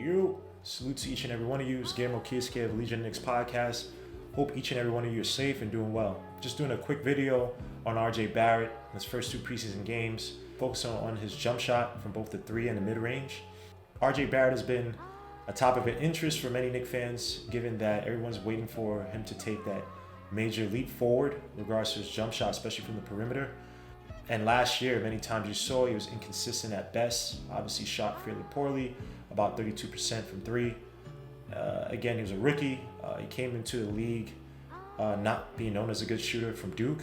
You salute to each and every one of you. It's Guillermo Kiske of KNICKS podcast. Hope each and every one of you are safe and doing well. Just doing a quick video on RJ Barrett, his first two preseason games, focusing on his jump shot from both the three and the mid-range. RJ Barrett has been a topic of interest for many Knicks fans, given that everyone's waiting for him to take that major leap forward in regards to his jump shot, especially from the perimeter. And last year, many times you saw he was inconsistent at best. Obviously shot fairly poorly, about 32% from three. Again, he was a rookie. He came into the league not being known as a good shooter from Duke,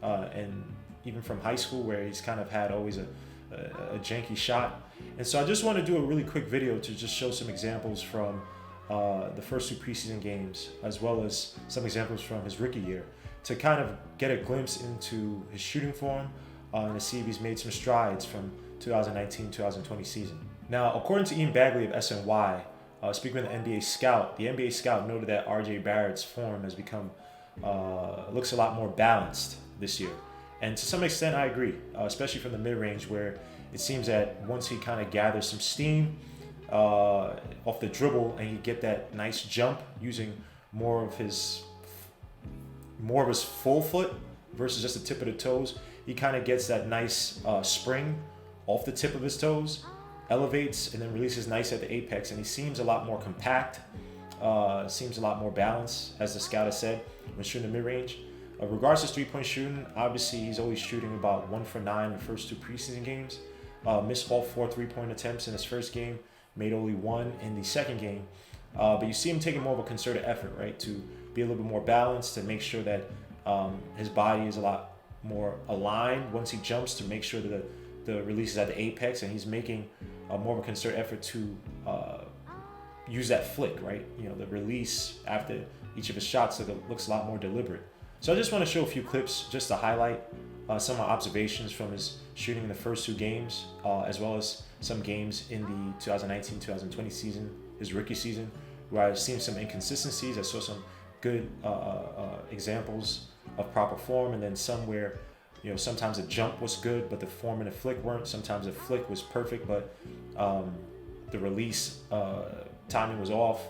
and even from high school, where he's kind of had always a janky shot. And so I just want to do a really quick video to just show some examples from the first two preseason games, as well as some examples from his rookie year, to kind of get a glimpse into his shooting form and to see if he's made some strides from 2019-2020 season. Now, according to Ian Bagley of SNY, speaking with the NBA scout noted that RJ Barrett's form has become, looks a lot more balanced this year. And to some extent, I agree, especially from the mid-range, where it seems that once he kind of gathers some steam off the dribble and he get that nice jump using more of his full foot versus just the tip of the toes, he kind of gets that nice spring off the tip of his toes, elevates, and then releases nice at the apex, and he seems a lot more compact, seems a lot more balanced, as the scout has said, when shooting the mid-range. Regards to three-point shooting, obviously he's always shooting about 1 for 9 in the first two preseason games. Missed all 4 three-point attempts in his first game, made only 1 in the second game. But you see him taking more of a concerted effort, right, to be a little bit more balanced, to make sure that his body is a lot more aligned once he jumps, to make sure that the release is at the apex, and he's making more of a concerted effort to use that flick, right? You know, the release after each of his shots, so that it looks a lot more deliberate. So I just want to show a few clips just to highlight some of my observations from his shooting in the first two games, as well as some games in the 2019-2020 season, his rookie season, where I've seen some inconsistencies. I saw some good examples of proper form, and then some where, you know, sometimes the jump was good, but the form and the flick weren't. Sometimes the flick was perfect, but the release timing was off.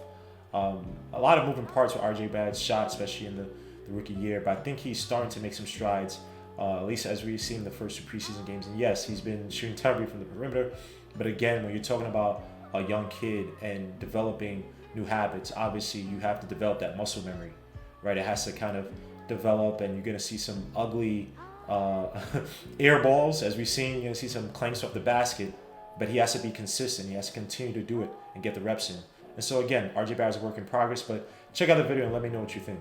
A lot of moving parts with RJ Barrett's shot, especially in the rookie year, but I think he's starting to make some strides, at least as we've seen the first two preseason games. And yes, he's been shooting terribly from the perimeter, but again, when you're talking about a young kid and developing new habits, obviously you have to develop that muscle memory, right? It has to kind of develop, and you're going to see some ugly air balls, as we've seen. You're going to see some clanks off the basket, but he has to be consistent. He has to continue to do it and get the reps in. And so again, RJ Barrett's a work in progress, but check out the video and let me know what you think.